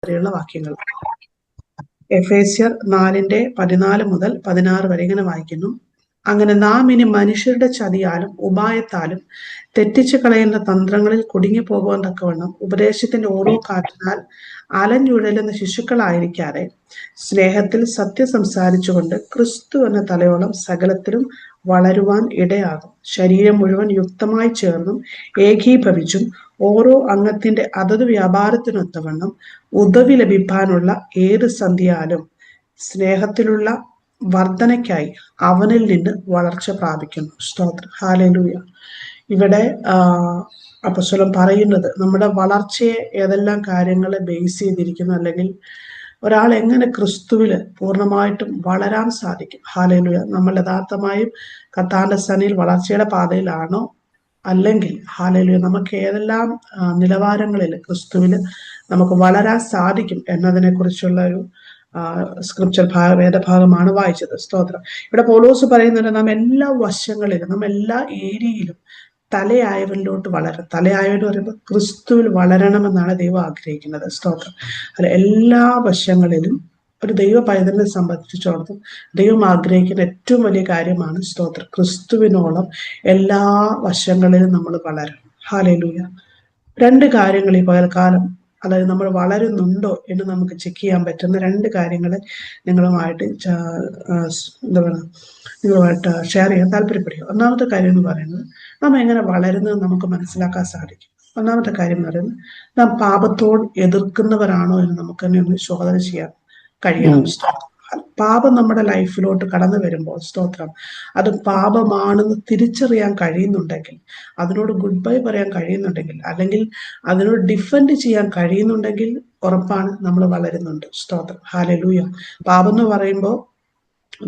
വരെയുള്ള വാക്യങ്ങൾ. എഫേസ്യർ 4:14-16 വരെ ഇങ്ങനെ വായിക്കുന്നു. അങ്ങനെ നാം ഇനി മനുഷ്യരുടെ ചതിയാലും ഉപായത്താലും തെറ്റിച്ചു കളയുന്ന തന്ത്രങ്ങളിൽ കുടുങ്ങി പോകുവാൻ തക്കവണ്ണം ഉപദേശത്തിന്റെ ഓരോ കാറ്റിനാൽ അലഞ്ഞുഴലുന്ന ശിശുക്കളായിരിക്കാതെ സ്നേഹത്തിൽ സത്യം സംസാരിച്ചുകൊണ്ട് ക്രിസ്തു എന്ന തലയോളം സകലത്തിലും വളരുവാൻ ഇടയാകും. ശരീരം മുഴുവൻ യുക്തമായി ചേർന്നും ഏകീഭവിച്ചും ഓരോ അംഗത്തിന്റെ അതത് വ്യാപാരത്തിനൊത്തവണ്ണം ഉദവി ലഭിക്കാനുള്ള ഏത് സന്ധ്യയാലും സ്നേഹത്തിലുള്ള വർധനയ്ക്കായി അവനിൽ നിന്ന് വളർച്ച പ്രാപിക്കുന്നു. സ്തോത്രം. ഹല്ലേലൂയ. ഇവിടെ അപ്പോസ്തലൻ പറയുന്നത് നമ്മുടെ വളർച്ചയെ ഏതെല്ലാം കാര്യങ്ങളെ ബേസ് ചെയ്തിരിക്കുന്നു, അല്ലെങ്കിൽ ഒരാൾ എങ്ങനെ ക്രിസ്തുവിൽ പൂർണ്ണമായിട്ടും വളരാൻ സാധിക്കും. ഹല്ലേലൂയ. നമ്മൾ യഥാർത്ഥമായും കർത്താവിന്റെ സന്നിധിയിൽ വളർച്ചയുടെ പാതയിലാണോ, അല്ലെങ്കിൽ ഹല്ലേലൂയ നമുക്ക് ഏതെല്ലാം നിലവാരങ്ങളിൽ ക്രിസ്തുവിൽ നമുക്ക് വളരാൻ സാധിക്കും എന്നതിനെ കുറിച്ചുള്ള ഒരു സ്ക്രിപ്ചർ വേദഭാഗമാണ് വായിച്ചത്. സ്തോത്രം. ഇവിടെ പൗലോസ് പറയുന്നുണ്ട്, നാം എല്ലാ വശങ്ങളിലും, നാം എല്ലാ ഏരിയയിലും തലയായവനിലോട്ട് വളരണം. തലയായവൻ പറയുമ്പോൾ ക്രിസ്തുവിൽ വളരണമെന്നാണ് ദൈവം ആഗ്രഹിക്കുന്നത്. സ്തോത്രം. അല്ല, എല്ലാ വശങ്ങളിലും ഒരു ദൈവ പൈതലിനെ സംബന്ധിച്ചിടത്തോളം ദൈവം ആഗ്രഹിക്കുന്ന ഏറ്റവും വലിയ കാര്യമാണ് സ്തോത്രം, ക്രിസ്തുവിനോളം എല്ലാ വശങ്ങളിലും നമ്മൾ വളരണം. ഹല്ലേലൂയ. രണ്ട് കാര്യങ്ങൾ ഈ പകൽക്കാലം, അതായത് നമ്മൾ വളരുന്നുണ്ടോ എന്ന് നമുക്ക് ചെക്ക് ചെയ്യാൻ പറ്റുന്ന രണ്ട് കാര്യങ്ങൾ നിങ്ങളുമായിട്ട് നിങ്ങളുമായിട്ട് ഷെയർ ചെയ്യാൻ താല്പര്യപ്പെടുക. ഒന്നാമത്തെ കാര്യം എന്ന് പറയുന്നത്, നാം എങ്ങനെ വളരുന്നത് നമുക്ക് മനസ്സിലാക്കാൻ സാധിക്കും. ഒന്നാമത്തെ കാര്യം എന്ന് പറയുന്നത്, നാം പാപത്തോട് എതിർക്കുന്നവരാണോ എന്ന് നമുക്ക് തന്നെ ഒന്ന് ശോധന ചെയ്യാൻ കഴിയണം. പാപം നമ്മുടെ ലൈഫിലോട്ട് കടന്നു വരുമ്പോൾ സ്തോത്രം, അത് പാപമാണെന്ന് തിരിച്ചറിയാൻ കഴിയുന്നുണ്ടെങ്കിൽ, അതിനോട് ഗുഡ് ബൈ പറയാൻ കഴിയുന്നുണ്ടെങ്കിൽ, അല്ലെങ്കിൽ അതിനോട് ഡിഫെൻഡ് ചെയ്യാൻ കഴിയുന്നുണ്ടെങ്കിൽ ഉറപ്പാണ് നമ്മൾ വളരുന്നുണ്ട്. സ്തോത്രം. ഹല്ലേലൂയ. പാപം എന്ന് പറയുമ്പോൾ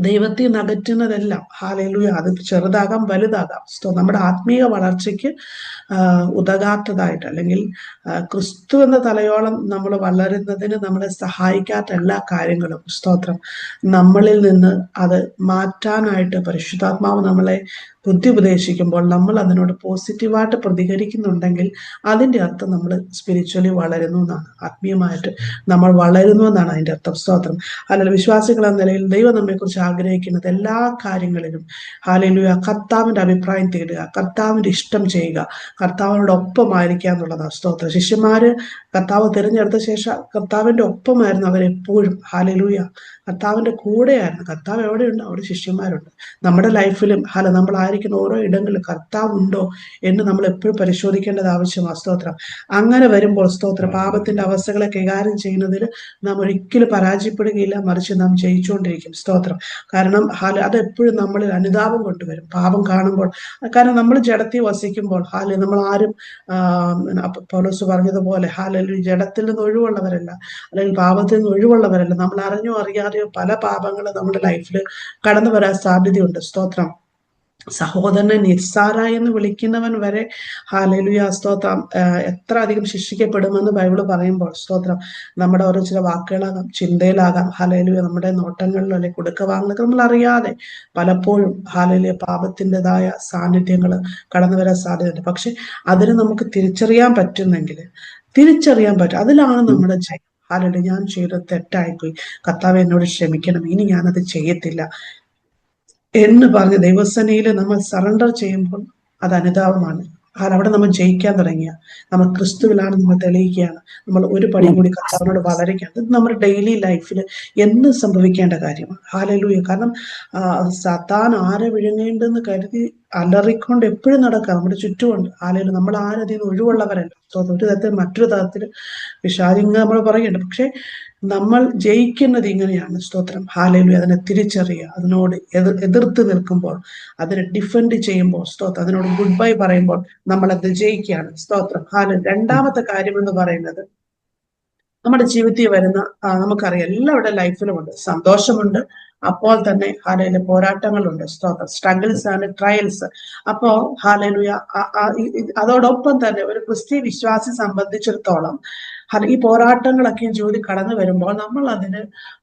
ദൈവത്തെ നകറ്റുന്നതെല്ലാം, ഹല്ലേലൂയ, അത് ചെറുതാകാം വലുതാകാം, നമ്മുടെ ആത്മീയ വളർച്ചയ്ക്ക് ഉതകാത്തതായിട്ട്, അല്ലെങ്കിൽ ക്രിസ്തു എന്ന തലയോളം നമ്മൾ വളരുന്നതിന് നമ്മളെ സഹായിക്കാത്ത എല്ലാ കാര്യങ്ങളും സ്തോത്രം നമ്മളിൽ നിന്ന് അത് മാറ്റാനായിട്ട് പരിശുദ്ധാത്മാവ് നമ്മളെ ബുദ്ധി ഉപദേശിക്കുമ്പോൾ നമ്മൾ അതിനോട് പോസിറ്റീവായിട്ട് പ്രതികരിക്കുന്നുണ്ടെങ്കിൽ അതിൻ്റെ അർത്ഥം നമ്മൾ സ്പിരിച്വലി വളരുന്നു എന്നാണ്, ആത്മീയമായിട്ട് നമ്മൾ വളരുന്നു എന്നാണ് അതിൻ്റെ അർത്ഥം. സ്തോത്രം. അല്ലെങ്കിൽ വിശ്വാസികൾ എന്ന നിലയിൽ ദൈവം നമ്മെക്കുറിച്ച് ആഗ്രഹിക്കുന്നത് എല്ലാ കാര്യങ്ങളിലും ഹല്ലേലൂയ കർത്താവിൻ്റെ അഭിപ്രായം തേടുക, കർത്താവിൻ്റെ ഇഷ്ടം ചെയ്യുക, കർത്താവിനോട് ഒപ്പമായിരിക്കുക എന്നുള്ളതാണ്. സ്തോത്രം. ശിഷ്യന്മാര് കർത്താവ് തിരഞ്ഞെടുത്ത ശേഷം കർത്താവിൻ്റെ ഒപ്പമായിരുന്നു അവരെപ്പോഴും. ഹല്ലേലൂയ. കർത്താവിൻ്റെ കൂടെയായിരുന്നു. കർത്താവ് എവിടെയുണ്ട് അവിടെ ശിഷ്യന്മാരുണ്ട്. നമ്മുടെ ലൈഫിലും നമ്മൾ ആയിരിക്കുന്ന ഓരോ ഇടങ്ങളിലും കർത്താവ് ഉണ്ടോ എന്ന് നമ്മൾ എപ്പോഴും പരിശോധിക്കേണ്ടത് ആവശ്യമാണ്. സ്തോത്രം. അങ്ങനെ വരുമ്പോൾ സ്തോത്രം പാപത്തിന്റെ അവസ്ഥകളെ കൈകാര്യം ചെയ്യുന്നതിൽ നാം ഒരിക്കലും പരാജയപ്പെടുകയില്ല, മറിച്ച് നാം ജയിച്ചുകൊണ്ടിരിക്കും. സ്തോത്രം. കാരണം അതെപ്പോഴും നമ്മളിൽ അനുതാപം കൊണ്ടുവരും പാപം കാണുമ്പോൾ. കാരണം നമ്മൾ ജഡത്തിൽ വസിക്കുമ്പോൾ നമ്മൾ ആരും പൗലോസ് പറഞ്ഞതുപോലെ ജഡത്തിൽ നിന്ന് ഒഴിവുള്ളവരല്ല, അല്ലെങ്കിൽ പാപത്തിൽ നിന്ന് ഒഴിവുള്ളവരല്ല. നമ്മൾ അറിഞ്ഞോ അറിയാതെയോ പല പാപങ്ങളും നമ്മുടെ ലൈഫിൽ കടന്നു വരാൻ സാധ്യതയുണ്ട്. സ്തോത്രം. സഹോദരനെ നിസ്സാര എന്ന് വിളിക്കുന്നവൻ വരെ ഹല്ലേലൂയ സ്തോത്രം എത്ര അധികം ശിക്ഷിക്കപ്പെടുമെന്ന് ബൈബിള് പറയുമ്പോൾ സ്തോത്രം നമ്മുടെ ഓരോ ചില വാക്കുകളാകാം, ചിന്തയിലാകാം, ഹല്ലേലൂയ നമ്മുടെ നോട്ടങ്ങളിലോ അല്ലെങ്കിൽ കൊടുക്കവാങ്ങലൊക്കെ നമ്മൾ അറിയാതെ പലപ്പോഴും ഹല്ലേലൂയ പാപത്തിൻ്റെതായ സാന്നിധ്യങ്ങൾ കടന്നു വരാൻ സാധ്യതയുണ്ട്. പക്ഷെ അതിന് നമുക്ക് തിരിച്ചറിയാൻ പറ്റുന്നെങ്കിൽ, തിരിച്ചറിയാൻ പറ്റും, അതിലാണ് നമ്മുടെ ജയം. ഹല്ലേലൂയ. ഞാൻ ചെയ്തത് തെറ്റായിപ്പോയി, കർത്താവേ എന്നോട് ക്ഷമിക്കണം, ഇനി ഞാനത് ചെയ്യത്തില്ല എന്ന് പറഞ്ഞ് ദൈവസേനയിൽ നമ്മൾ സറണ്ടർ ചെയ്യുമ്പോൾ അത് അനുതാപമാണ്. അവിടെ നമ്മൾ ജയിക്കാൻ തുടങ്ങിയ നമ്മൾ ക്രിസ്തുവിലാണ് നമ്മൾ തെളിയിക്കുകയാണ്. നമ്മൾ ഒരു പടി കൂടി കർത്താവിനോട് വളരുകയാണ്. ഇത് നമ്മുടെ ഡെയിലി ലൈഫിൽ എന്നും സംഭവിക്കേണ്ട കാര്യമാണ്. ഹല്ലേലൂയ. കാരണം സാത്താൻ ആരെ വിഴുങ്ങേണ്ടെന്ന് കരുതി അലറിക്കൊണ്ട് എപ്പോഴും നടക്കുക നമ്മുടെ ചുറ്റുമുണ്ട്. ഹല്ലേലൂയ. നമ്മൾ ആരതിൽ നിന്ന് ഒഴിവുള്ളവരല്ല. ഒരു തരത്തിൽ മറ്റൊരു തരത്തിൽ വിഷാദിങ്ങ നമ്മൾ പറയുന്നുണ്ട്. പക്ഷെ നമ്മൾ ജയിക്കുന്നത് ഇങ്ങനെയാണ്. സ്തോത്രം. ഹല്ലേലൂയ. അതിനെ തിരിച്ചറിയുക, അതിനോട് എതിർത്ത് നിൽക്കുമ്പോൾ, അതിനെ ഡിഫെൻഡ് ചെയ്യുമ്പോൾ സ്തോത്രം, അതിനോട് ഗുഡ് ബൈ പറയുമ്പോൾ നമ്മളത് ജയിക്കുകയാണ്. സ്തോത്രം. രണ്ടാമത്തെ കാര്യം എന്ന് പറയുന്നത്, നമ്മുടെ ജീവിതത്തിൽ വരുന്ന നമുക്കറിയാം എല്ലാവരുടെ ലൈഫിലും ഉണ്ട് സന്തോഷമുണ്ട്, അപ്പോൾ തന്നെ ഹല്ലേലൂയ പോരാട്ടങ്ങളുണ്ട്. സ്തോത്രം. Struggles and trials. അപ്പോ ഹല്ലേലൂയ അതോടൊപ്പം തന്നെ ഒരു ക്രിസ്ത്യൻ വിശ്വാസി സംബന്ധിച്ചിടത്തോളം ഈ പോരാട്ടങ്ങളൊക്കെയും ജീവിതത്തിൽ കടന്നു വരുമ്പോൾ നമ്മൾ അതിന്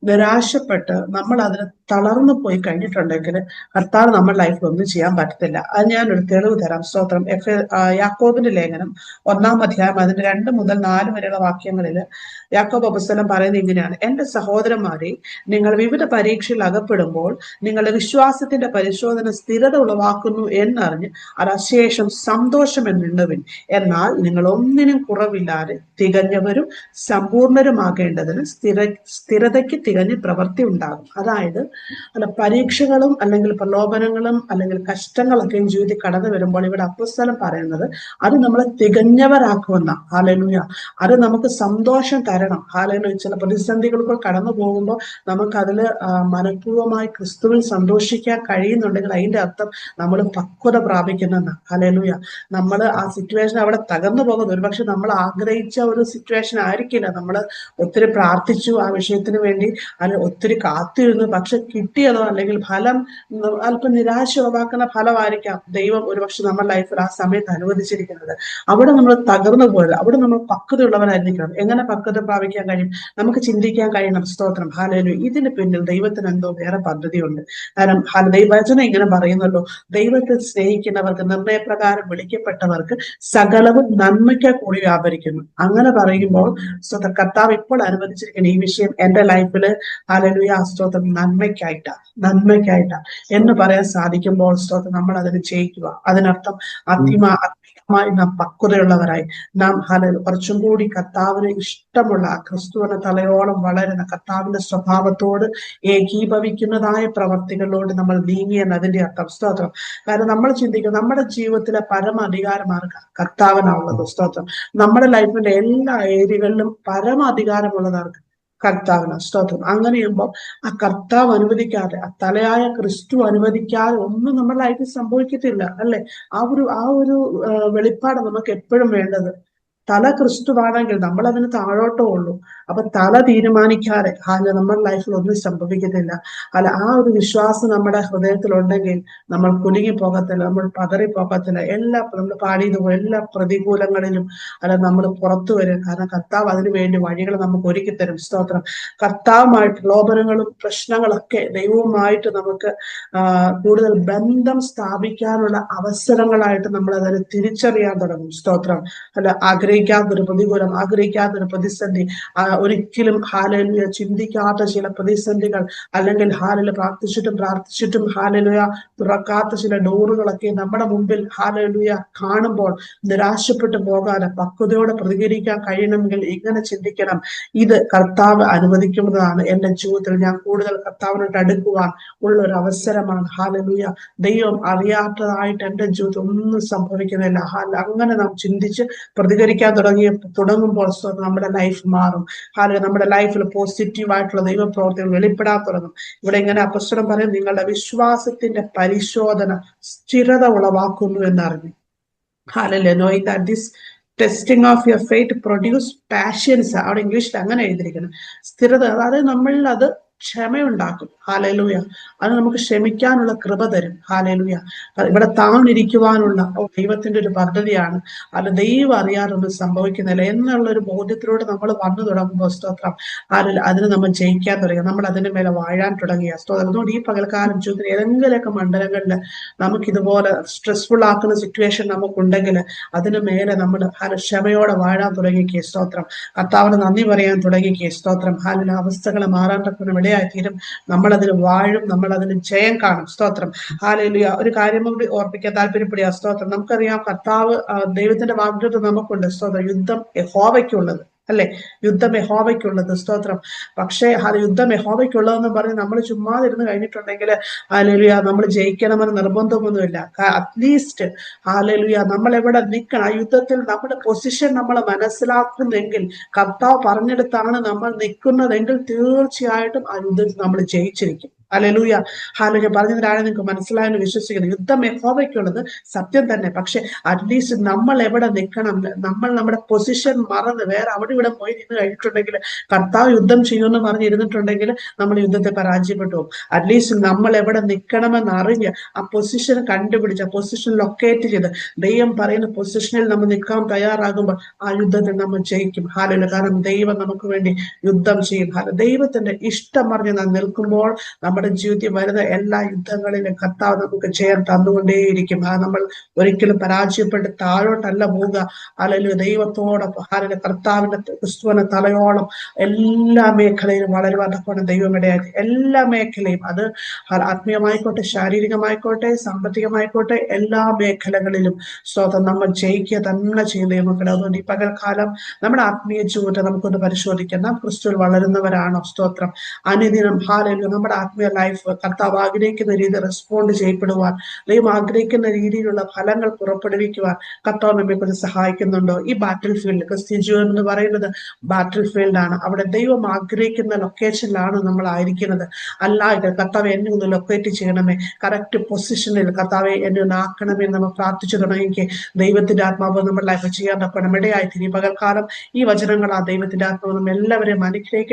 നിരാശപ്പെട്ട് നമ്മൾ അതിന് തളർന്നു പോയി കഴിഞ്ഞിട്ടുണ്ടെങ്കിൽ കർത്താവ് നമ്മുടെ ലൈഫിൽ ഒന്നും ചെയ്യാൻ പറ്റത്തില്ല. അത് ഞാനൊരു തെളിവ് തരാം. സ്തോത്രം. യാക്കോബിന്റെ ലേഖനം 1-ാം അധ്യായം അതിന്റെ 2 മുതൽ 4 വരെയുള്ള വാക്യങ്ങളിൽ യാക്കോബ് അപ്പോസ്തലൻ പറയുന്നത് ഇങ്ങനെയാണ്: എന്റെ സഹോദരന്മാരെ, നിങ്ങൾ വിവിധ പരീക്ഷയിൽ അകപ്പെടുമ്പോൾ നിങ്ങളുടെ വിശ്വാസത്തിന്റെ പരിശോധന സ്ഥിരത ഉളവാക്കുന്നു എന്നറിഞ്ഞ് അശേഷം സന്തോഷം എന്നുവിൻ. എന്നാൽ നിങ്ങൾ ഒന്നിനും കുറവില്ലാതെ തികഞ്ഞവരും സമ്പൂർണരുമാകേണ്ടതിന് സ്ഥിരതയ്ക്ക് തികഞ്ഞ പ്രവൃത്തി ഉണ്ടാകും. അതായത് പരീക്ഷകളും അല്ലെങ്കിൽ പ്രലോഭനങ്ങളും അല്ലെങ്കിൽ കഷ്ടങ്ങളൊക്കെയും ജീവിതത്തിൽ കടന്നു വരുമ്പോൾ ഇവിടെ അപ്പോസ്തലൻ പറയുന്നത് അത് നമ്മളെ തികഞ്ഞവരാക്കുമെന്ന. ഹല്ലേലൂയ. അത് നമുക്ക് സന്തോഷം തരണം. ഹല്ലേലൂയ. ചില പ്രതിസന്ധികൾക്ക് കടന്നു പോകുമ്പോൾ നമുക്കതിൽ മനഃപൂർവ്വമായി ക്രിസ്തുവിൽ സന്തോഷിക്കാൻ കഴിയുന്നുണ്ടെങ്കിൽ അതിന്റെ അർത്ഥം നമ്മൾ പക്വത പ്രാപിക്കുന്നെന്ന്. ഹല്ലേലൂയ. നമ്മൾ ആ സിറ്റുവേഷൻ അവിടെ തകർന്നു പോകുന്നു. ഒരുപക്ഷെ നമ്മൾ ആഗ്രഹിച്ച ഒരു സിറ്റുവേഷൻ ആയിരിക്കില്ല. നമ്മൾ ഒത്തിരി പ്രാർത്ഥിച്ചു ആ വിഷയത്തിന് വേണ്ടി, അത് ഒത്തിരി കാത്തിരുന്നു, പക്ഷെ കിട്ടിയതോ അല്ലെങ്കിൽ ഫലം അല്പം നിരാശ ഉളവാക്കുന്ന ഫലമായിരിക്കാം ദൈവം ഒരുപക്ഷെ നമ്മുടെ ലൈഫിൽ ആ സമയത്ത് അനുവദിച്ചിരിക്കുന്നത്. അവിടെ നമ്മൾ തകർന്നു പോയത്, അവിടെ നമ്മൾ പക്വതയുള്ളവരായിരിക്കണം. എങ്ങനെ പക്വത പ്രാപിക്കാൻ കഴിയും? നമുക്ക് ചിന്തിക്കാൻ കഴിയണം. സ്തോത്രം. ഹല്ലേലൂയ. ഇതിന് പിന്നിൽ ദൈവത്തിന് എന്തോ വേറെ പദ്ധതിയുണ്ട്. കാരണം ദൈവവചനം ഇങ്ങനെ പറയുന്നല്ലോ, ദൈവത്തെ സ്നേഹിക്കുന്നവർക്ക്, നിർണയപ്രകാരം വിളിക്കപ്പെട്ടവർക്ക് സകലവും നന്മയ്ക്ക് കൂടി വ്യാപരിക്കുന്നു. അങ്ങനെ പറയുമ്പോൾ സ്തോത്രം, കർത്താവ് ഇപ്പോൾ അനുവദിച്ചിരിക്കുന്ന ഈ വിഷയം എന്റെ ലൈഫില് ഹല്ലേലൂയ സ്തോത്രം നന്മയ്ക്കായിട്ടാ എന്ന് പറയാൻ സാധിക്കുമ്പോൾ സ്തോത്രം നമ്മൾ അതിന് ജയിക്കുക. അതിനർത്ഥം ആത്മീയമായി നാം പക്വതയുള്ളവരായി നാം കുറച്ചും കൂടി കർത്താവിന് ഇഷ്ടമുള്ള ക്രിസ്തുവിനെ തലയോളം വളരുന്ന കർത്താവിന്റെ സ്വഭാവത്തോട് ഏകീഭവിക്കുന്നതായ പ്രവർത്തികളിലോട് നമ്മൾ നീങ്ങിയെന്നതിന്റെ അർത്ഥം. സ്തോത്രം. കാരണം നമ്മൾ ചിന്തിക്കും നമ്മുടെ ജീവിതത്തിലെ പരമാധികാരം ആർക്കാ? കർത്താവിനാവുള്ളത്. സ്തോത്രം. നമ്മുടെ ലൈഫിന്റെ എല്ലാ ഏരിയകളിലും പരമാധികാരമുള്ളതാർക്ക്? കർത്താവിന്. സ്തോത്രം. അങ്ങനെയുമ്പോൾ ആ കർത്താവ് അനുവദിക്കാതെ, ആ തലയായ ക്രിസ്തു അനുവദിക്കാതെ ഒന്നും നമ്മുടെ ലൈഫിൽ സംഭവിക്കത്തില്ല, അല്ലെ? ആ ഒരു വെളിപ്പാട് നമുക്ക് എപ്പോഴും വേണ്ടത്. തല ക്രിസ്തുവാണെങ്കിൽ നമ്മൾ അതിന് താഴോട്ടേ ഉള്ളൂ. അപ്പൊ തല തീരുമാനിക്കാതെ നമ്മുടെ ലൈഫിൽ ഒന്നും സംഭവിക്കത്തില്ല. ആ ഒരു വിശ്വാസം നമ്മുടെ ഹൃദയത്തിലുണ്ടെങ്കിൽ നമ്മൾ കുലുങ്ങി പോകത്തില്ല, നമ്മൾ പതറിപ്പോകത്തില്ല. നമ്മൾ പാടിയതുപോലെ എല്ലാ പ്രതികൂലങ്ങളിലും നമ്മൾ പുറത്തു വരും. കാരണം കർത്താവ് അതിനു വേണ്ടി വഴികൾ നമുക്ക് ഒരുക്കി തരും. സ്തോത്രം. കർത്താവുമായിട്ട് ലോപനങ്ങളും പ്രശ്നങ്ങളൊക്കെ ദൈവവുമായിട്ട് നമുക്ക് കൂടുതൽ ബന്ധം സ്ഥാപിക്കാനുള്ള അവസരങ്ങളായിട്ട് നമ്മൾ അതിനെ തിരിച്ചറിയാൻ തുടങ്ങും. സ്തോത്രം. ആഗ്രഹിക്കാത്തൊരു പ്രതികൂലം, ആഗ്രഹിക്കാത്തൊരു പ്രതിസന്ധി, ഒരിക്കലും ഹല്ലേലൂയ ചിന്തിക്കാത്ത ചില പ്രതിസന്ധികൾ, അല്ലെങ്കിൽ പ്രാർത്ഥിച്ചിട്ടും ഹല്ലേലൂയ തുറക്കാത്ത ചില ഡോറുകളൊക്കെ നമ്മുടെ മുമ്പിൽ ഹല്ലേലൂയ കാണുമ്പോൾ നിരാശപ്പെട്ടു പോകാതെ പക്വതയോടെ പ്രതികരിക്കാൻ കഴിയണമെങ്കിൽ ഇങ്ങനെ ചിന്തിക്കണം: ഇത് കർത്താവ് അനുവദിക്കുന്നതാണ്. എന്റെ ജീവിതത്തിൽ ഞാൻ കൂടുതൽ കർത്താവിനോട് അടുക്കുവാൻ ഉള്ള ഒരു അവസരമാണ്. ഹല്ലേലൂയ. ദൈവം അറിയാത്തതായിട്ട് എന്റെ ജീവിതത്തിൽ ഒന്നും സംഭവിക്കുന്നില്ല. അങ്ങനെ നാം ചിന്തിച്ച് പ്രതികരിക്കാൻ തുടങ്ങുമ്പോൾ നമ്മുടെ ലൈഫ് മാറും. നമ്മുടെ ലൈഫിൽ പോസിറ്റീവ് ആയിട്ടുള്ള ദൈവപ്രവർത്തികൾ വെളിപ്പെടാൻ തുടങ്ങും. ഇവിടെ ഇങ്ങനെ അപ്പോസ്തലൻ പറയും, നിങ്ങളുടെ വിശ്വാസത്തിന്റെ പരിശോധന സ്ഥിരത ഉളവാക്കുന്നു എന്നറിഞ്ഞു. Hallelujah. Knowing that this testing of your faith produce patience. അവിടെ ഇംഗ്ലീഷിൽ അങ്ങനെ എഴുതിയിരിക്കണം. സ്ഥിരത, അതായത് നമ്മളിൽ അത് ക്ഷമയുണ്ടാക്കും. ഹല്ലേലൂയ. അത് നമുക്ക് ക്ഷമിക്കാനുള്ള കൃപ തരും. ഹല്ലേലൂയ. ഇവിടെ താണിരിക്കുവാനുള്ള ദൈവത്തിന്റെ ഒരു പദ്ധതിയാണ്. ദൈവം അറിയാതൊന്നും സംഭവിക്കുന്നില്ല എന്നുള്ള ഒരു ബോധ്യത്തിലൂടെ നമ്മൾ വന്നു തുടങ്ങുമ്പോൾ സ്തോത്രം അതിന് നമ്മൾ ജയിക്കാൻ തുടങ്ങി, നമ്മൾ അതിന്റെ മേലെ വാഴാൻ തുടങ്ങിയ സ്തോത്രം. അതുകൊണ്ട് ഈ പകൽക്കാലം ജീവിതത്തിൽ ഏതെങ്കിലുമൊക്കെ മണ്ഡലങ്ങളിൽ നമുക്ക് ഇതുപോലെ സ്ട്രെസ്ഫുൾ ആക്കുന്ന സിറ്റുവേഷൻ നമുക്കുണ്ടെങ്കിൽ അതിന് മേലെ നമ്മൾ ക്ഷമയോടെ വാഴാൻ തുടങ്ങിയ സ്തോത്രം. കർത്താവിന് നന്ദി പറയാൻ തുടങ്ങിയ സ്തോത്രം. അവസ്ഥകളെ മാറാൻ തക്കുന്ന ഇടയായിത്തീരും. നമ്മളതിന് വാഴും, നമ്മൾ അതിന് ജയം കാണും. സ്തോത്രം. ഹല്ലേലൂയ. ഒരു കാര്യം കൂടി ഓർപ്പിക്കാൻ താല്പര്യപ്പെടുക. സ്തോത്രം. നമുക്കറിയാം കർത്താവ് ദൈവത്തിന്റെ വാഗ്ദത്തം നമുക്കുണ്ട്. സ്തോത്രം. യുദ്ധം യഹോവയ്ക്കുള്ളത്, അല്ലെ? യുദ്ധം യഹോവയ്ക്കുള്ളത്. സ്തോത്രം. പക്ഷേ യുദ്ധം യഹോവയ്ക്കുള്ളതെന്ന് പറഞ്ഞ് നമ്മൾ ചുമ്മാതിരുന്ന് കഴിഞ്ഞിട്ടുണ്ടെങ്കിൽ ഹല്ലേലൂയ നമ്മൾ ജയിക്കണമെന്ന് നിർബന്ധമൊന്നുമില്ല. അറ്റ്ലീസ്റ്റ് ഹല്ലേലൂയ നമ്മൾ എവിടെ നിൽക്കണം, ആ യുദ്ധത്തിൽ നമ്മുടെ പൊസിഷൻ നമ്മൾ മനസ്സിലാക്കുന്നെങ്കിൽ, കർത്താവ് പറഞ്ഞെടുത്താണ് നമ്മൾ നിൽക്കുന്നതെങ്കിൽ തീർച്ചയായിട്ടും ആ യുദ്ധത്തിൽ നമ്മൾ ജയിച്ചിരിക്കും. ഹല്ലേലൂയ. ഞാൻ പറഞ്ഞതിനാണ് നിങ്ങൾക്ക് മനസ്സിലായെന്ന് വിശ്വസിക്കുന്നു. യുദ്ധം യഹോവയ്ക്കുള്ളത് സത്യം തന്നെ. പക്ഷെ അറ്റ്ലീസ്റ്റ് നമ്മൾ എവിടെ നിൽക്കണം, നമ്മൾ നമ്മുടെ പൊസിഷൻ മറന്ന് വേറെ അവിടെ ഇവിടെ പോയി നിന്ന് കഴിഞ്ഞിട്ടുണ്ടെങ്കിൽ, കർത്താവ് യുദ്ധം ചെയ്യുമെന്ന് പറഞ്ഞിരുന്നിട്ടുണ്ടെങ്കിൽ നമ്മൾ യുദ്ധത്തെ പരാജയപ്പെട്ടു പോകും. അറ്റ്ലീസ്റ്റ് നമ്മൾ എവിടെ നിൽക്കണമെന്ന് അറിഞ്ഞ് ആ പൊസിഷൻ കണ്ടുപിടിച്ച് ആ പൊസിഷൻ ലൊക്കേറ്റ് ചെയ്ത് ദൈവം പറയുന്ന പൊസിഷനിൽ നമ്മൾ നിൽക്കാൻ തയ്യാറാകുമ്പോൾ ആ യുദ്ധത്തിൽ നമ്മൾ ജയിക്കും. ഹല്ലേലൂയ. കാരണം ദൈവം നമുക്ക് വേണ്ടി യുദ്ധം ചെയ്യും. ദൈവത്തിന്റെ ഇഷ്ടം പറഞ്ഞ് നാം നിൽക്കുമ്പോൾ നമ്മുടെ ജീവിതത്തിൽ വരുന്ന എല്ലാ യുദ്ധങ്ങളിലും കർത്താവ് നമുക്ക് ജയം തന്നുകൊണ്ടേയിരിക്കും. നമ്മൾ ഒരിക്കലും പരാജയപ്പെട്ട് താഴോട്ടല്ല പോവുക. അല്ലെങ്കിൽ ദൈവത്തോടൊപ്പം കർത്താവിന്റെ ക്രിസ്തുവിന്റെ തലയോളം എല്ലാ മേഖലയിലും വളരുവാൻ തക്കവണ്ണം ദൈവം ഇടയാക്കി. എല്ലാ മേഖലയും, അത് ആത്മീയമായിക്കോട്ടെ, ശാരീരികമായിക്കോട്ടെ, സാമ്പത്തികമായിക്കോട്ടെ, എല്ലാ മേഖലകളിലും സ്വതം നമ്മൾ ജയിക്കുക തന്നെ ചെയ്യും ദൈവമക്കളെ. അതുകൊണ്ട് ഈ പകൽക്കാലം നമ്മുടെ ആത്മീയ ജീവിതത്തെ നമുക്കൊന്ന് പരിശോധിക്കാം. നാം ക്രിസ്തുവിൽ വളരുന്നവരാണോ? സ്തോത്രം. അനുദിനം നമ്മുടെ ആത്മീയ ലൈഫ് കർത്താവ് ആഗ്രഹിക്കുന്ന രീതിയിൽ റെസ്പോണ്ട് ചെയ്യപ്പെടുവാൻ, ദൈവം ആഗ്രഹിക്കുന്ന രീതിയിലുള്ള ഫലങ്ങൾ പുറപ്പെടുവിക്കുവാൻ കർത്താവ് നമ്മെ കൊണ്ട് സഹായിക്കുന്നുണ്ടോ? ഈ ബാറ്റിൽ ഫീൽഡ്, ക്രിസ്ത്യൻ ജീവിതം എന്ന് പറയുന്നത് ബാറ്റിൽ ഫീൽഡാണ്. അവിടെ ദൈവം ആഗ്രഹിക്കുന്ന ലൊക്കേഷനിലാണ് നമ്മൾ ആയിരിക്കുന്നത്. അല്ലാതെ കർത്താവ് എന്നെ ഒന്ന് ലൊക്കേറ്റ് ചെയ്യണമേ, കറക്റ്റ് പൊസിഷനിൽ കർത്താവെ എന്നെ ഒന്ന് ആക്കണമേ നമ്മൾ പ്രാർത്ഥിച്ചു തുടങ്ങിയെങ്കിൽ ദൈവത്തിന്റെ ആത്മാവ് നമ്മുടെ ലൈഫ് ചെയ്യാൻ തക്കണം ഇടയായി. പകൽക്കാലം ഈ വചനങ്ങൾ ആ ദൈവത്തിന്റെ ആത്മാവ് നമ്മൾ എല്ലാവരെയും അനുഗ്രഹിക്കും.